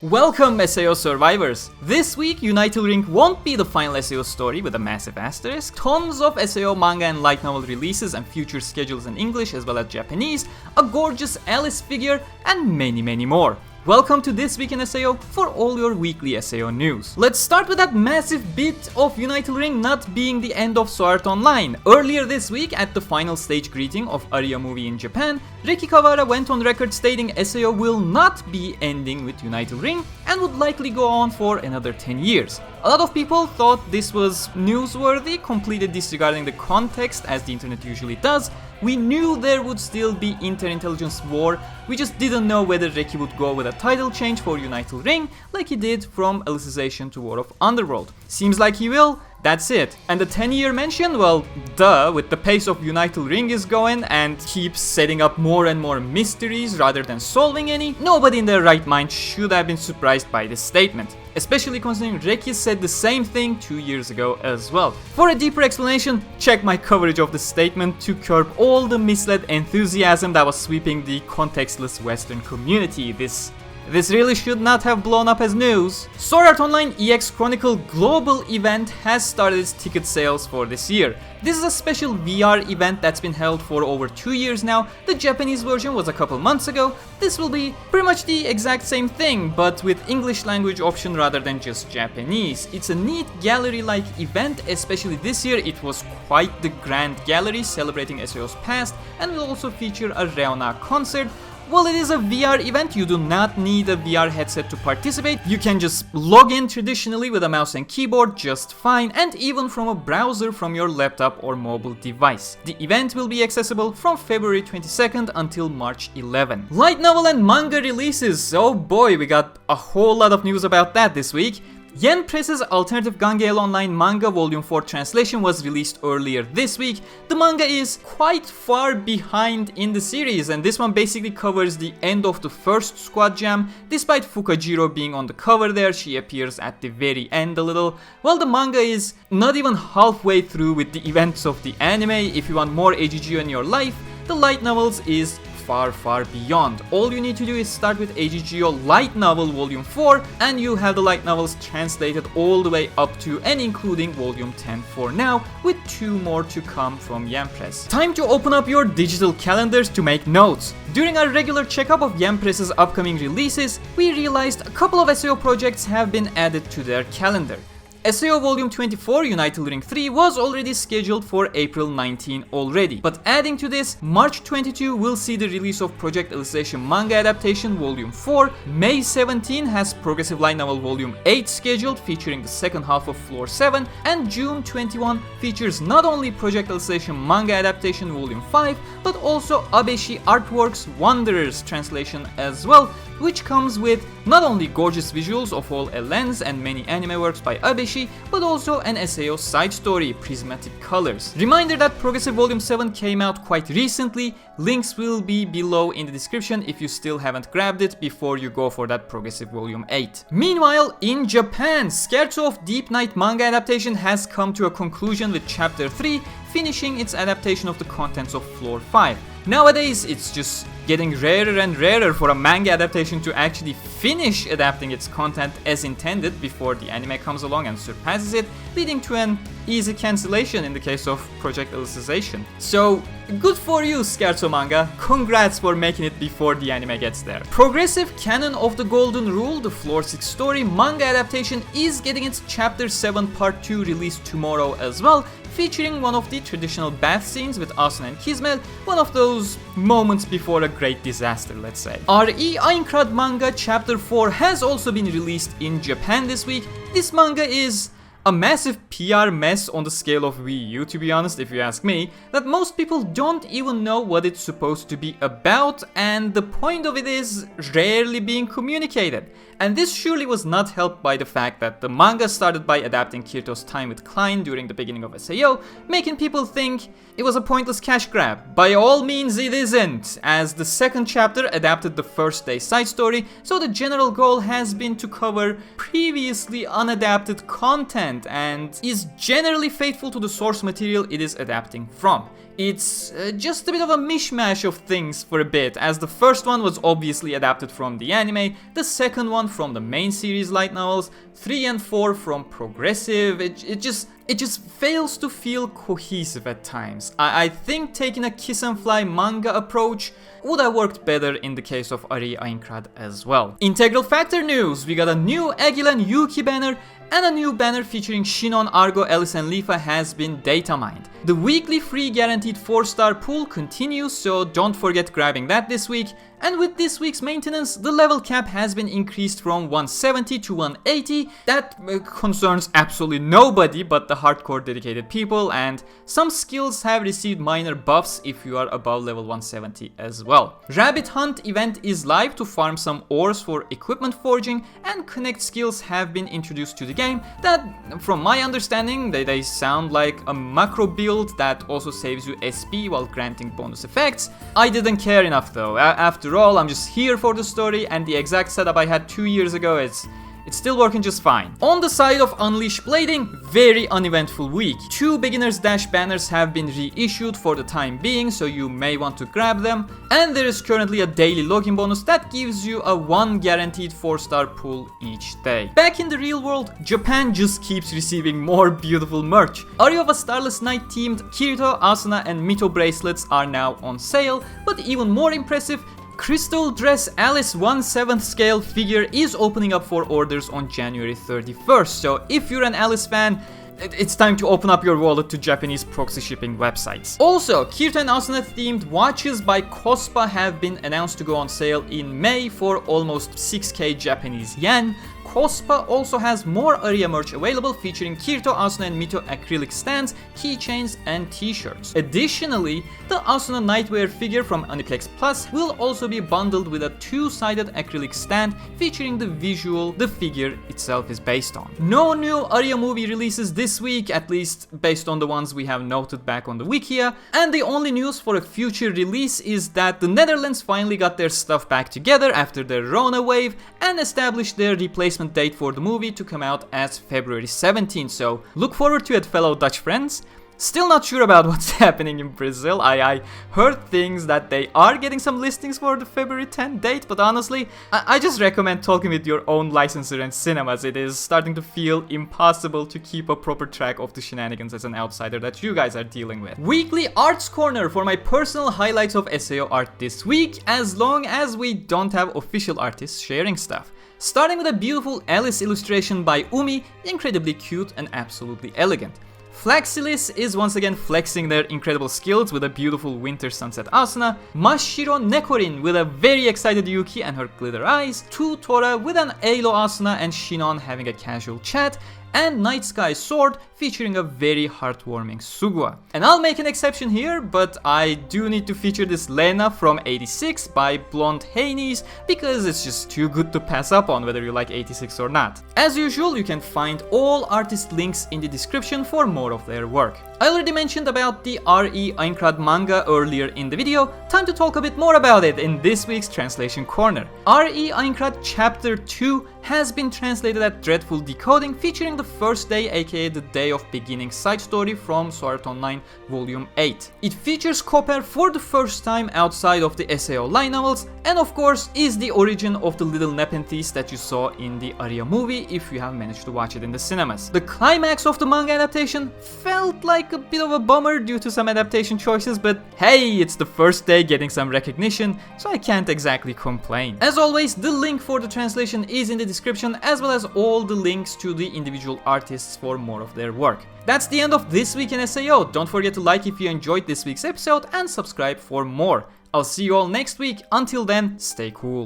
Welcome SAO survivors! This week Unital Ring won't be the final SAO story with a massive asterisk. Tons of SAO manga and light novel releases and future schedules in English as well as Japanese, a gorgeous Alice figure, and many more. Welcome to This Week in SAO for all your weekly SAO news. Let's start with that massive bit of Unital Ring not being the end of Sword Art Online. Earlier this week, at the final stage greeting of Aria Movie in Japan, Reki went on record stating SAO will not be ending with Unital Ring and would likely go on for another 10 years. A lot of people thought this was newsworthy, completely disregarding the context as the internet usually does. We knew there would still be inter-intelligence war, we just didn't know whether Reki would go with a title change for Unital Ring like he did from Alicization to War of Underworld. Seems like he will, that's it. And the 10-year mention, well, duh, with the pace of Unital Ring is going and keeps setting up more and more mysteries rather than solving any, nobody in their right mind should have been surprised by this statement. Especially considering Reki said the same thing 2 years ago as well. For a deeper explanation, check my coverage of the statement to curb all the misled enthusiasm that was sweeping the contextless Western community. This really should not have blown up as news. Sword Art Online EX-Chronicle Global Event has started its ticket sales for this year. This is a special VR event that's been held for over 2 years now. The Japanese version was a couple months ago. This will be pretty much the exact same thing, but with English language option rather than just Japanese. It's a neat gallery-like event, especially this year. It was quite the grand gallery celebrating SAO's past and will also feature a Reona concert. While it is a VR event, you do not need a VR headset to participate. You can just log in traditionally with a mouse and keyboard just fine, and even from a browser from your laptop or mobile device. The event will be accessible from February 22nd until March 11. Light novel and manga releases. Oh boy, we got a whole lot of news about that this week. Yen Press's Alternative GGO Online Manga Volume 4 translation was released earlier this week. The manga is quite far behind in the series, and this one basically covers the end of the first squad jam. Despite Fukajiro being on the cover there, she appears at the very end a little. Well, the manga is not even halfway through with the events of the anime. If you want more AGGO in your life, the light novels is far beyond. All you need to do is start with AGGO Light Novel Volume 4 and you have the light novels translated all the way up to and including Volume 10 for now, with 2 more to come from Yen Press. Time to open up your digital calendars to make notes. During our regular checkup of Yen Press's upcoming releases, we realized a couple of SAO projects have been added to their calendar. SAO Volume 24 Unital Ring 3 was already scheduled for April 19 already, but adding to this, March 22 will see the release of Project Alicization Manga Adaptation Volume 4, May 17 has Progressive Light Novel Volume 8 scheduled featuring the second half of Floor 7, and June 21 features not only Project Alicization Manga Adaptation Volume 5, but also Abeshi Artworks Wanderers translation as well, which comes with not only gorgeous visuals of all Lens and many anime works by Abeshi, but also an SAO side story, Prismatic Colors. Reminder that Progressive Volume 7 came out quite recently. Links will be below in the description if you still haven't grabbed it before you go for that Progressive Volume 8. Meanwhile, in Japan, Scherzo of Deep Night manga adaptation has come to a conclusion with Chapter 3 finishing its adaptation of the contents of Floor 5. Nowadays, it's just getting rarer and rarer for a manga adaptation to actually finish adapting its content as intended before the anime comes along and surpasses it, leading to an easy cancellation in the case of Project Alicization. So, good for you, Scherzo Manga. Congrats for making it before the anime gets there. Progressive Canon of the Golden Rule, the Floor 6 story manga adaptation, is getting its Chapter 7 Part 2 released tomorrow as well, featuring one of the traditional bath scenes with Asuna and Kismet, one of those moments before a great disaster, let's say. Re Aincrad Manga Chapter 4 has also been released in Japan this week. This manga is a massive PR mess on the scale of Wii U, to be honest, if you ask me, that most people don't even know what it's supposed to be about, and the point of it is rarely being communicated. And this surely was not helped by the fact that the manga started by adapting Kirito's time with Klein during the beginning of SAO, making people think it was a pointless cash grab. By all means it isn't, as the second chapter adapted the first day side story, so the general goal has been to cover previously unadapted content and is generally faithful to the source material it is adapting from. it's just a bit of a mishmash of things for a bit, as the first one was obviously adapted from the anime, the second one from the main series light novels, 3 and 4 from Progressive. It just fails to feel cohesive at times. I think taking a kiss and fly manga approach would have worked better in the case of Aria Aincrad as well. Integral Factor news: we got a new Egil and Yuuki banner, and a new banner featuring Sinon, Argo, Alice and Lifa has been data mined. The weekly free guaranteed 4-star pool continues, so don't forget grabbing that this week. And with this week's maintenance, the level cap has been increased from 170 to 180. That concerns absolutely nobody but the hardcore dedicated people, and some skills have received minor buffs if you are above level 170 as well. Rabbit Hunt event is live to farm some ores for equipment forging, and connect skills have been introduced to the game that, from my understanding, they sound like a macro build that also saves you SP while granting bonus effects. I didn't care enough though. After all, I'm just here for the story, and the exact setup I had 2 years ago, it's still working just fine. On the side of Unleash Blading, very uneventful week. 2 Beginner's Dash banners have been reissued for the time being, so you may want to grab them. And there is currently a daily login bonus that gives you a 1 guaranteed 4-star pool each day. Back in the real world, Japan just keeps receiving more beautiful merch. Aria of a Starless Night themed Kirito-Asuna and Mito bracelets are now on sale, but even more impressive, Crystal Dress Alice 1/7 scale figure is opening up for orders on January 31st, so if you're an Alice fan, it's time to open up your wallet to Japanese proxy shipping websites. Also, Kirito and Asuna themed watches by Cospa have been announced to go on sale in May for almost 6k Japanese yen. Cospa also has more Aria merch available featuring Kirito, Asuna and Mito acrylic stands, keychains and t-shirts. Additionally, the Asuna Nightwear figure from Aniplex Plus will also be bundled with a 2-sided acrylic stand featuring the visual the figure itself is based on. No new Aria movie releases this week, at least based on the ones we have noted back on the Wikia, and the only news for a future release is that the Netherlands finally got their stuff back together after their Rona wave and established their replacement date for the movie to come out as February 17th, so look forward to it, fellow Dutch friends. Still not sure about what's happening in Brazil. I heard things that they are getting some listings for the February 10th date, but honestly, I just recommend talking with your own licensor and cinemas. It is starting to feel impossible to keep a proper track of the shenanigans as an outsider that you guys are dealing with. Weekly Arts Corner for my personal highlights of SAO art this week, as long as we don't have official artists sharing stuff. Starting with a beautiful Alice illustration by Umi, incredibly cute and absolutely elegant. Flaxilis is once again flexing their incredible skills with a beautiful winter sunset Asuna, Massiro Nekorin with a very excited Yuuki and her glitter eyes, 2 Tora with an Eilo Asuna and Sinon having a casual chat, and Night Sky Sword featuring a very heartwarming Suguha. And I'll make an exception here, but I do need to feature this Lena from 86 by blondehanies because it's just too good to pass up on whether you like 86 or not. As usual, you can find all artist links in the description for more of their work. I already mentioned about the Re Aincrad Manga earlier in the video, time to talk a bit more about it in this week's translation corner. Re Aincrad Chapter 2 has been translated at Dreadful Decoding, featuring the first day, aka the day of beginning side story from Sword Art Online Volume 8. It features Copper for the first time outside of the SAO light novels, and of course is the origin of the little Nepenthes that you saw in the Aria movie if you have managed to watch it in the cinemas. The climax of the manga adaptation felt like a bit of a bummer due to some adaptation choices, but hey, it's the first day getting some recognition, so I can't exactly complain. As always, the link for the translation is in the description, as well as all the links to the individual artists for more of their work. That's the end of this week in SAO. Don't forget to like if you enjoyed this week's episode and subscribe for more. I'll see you all next week. Until then, stay cool.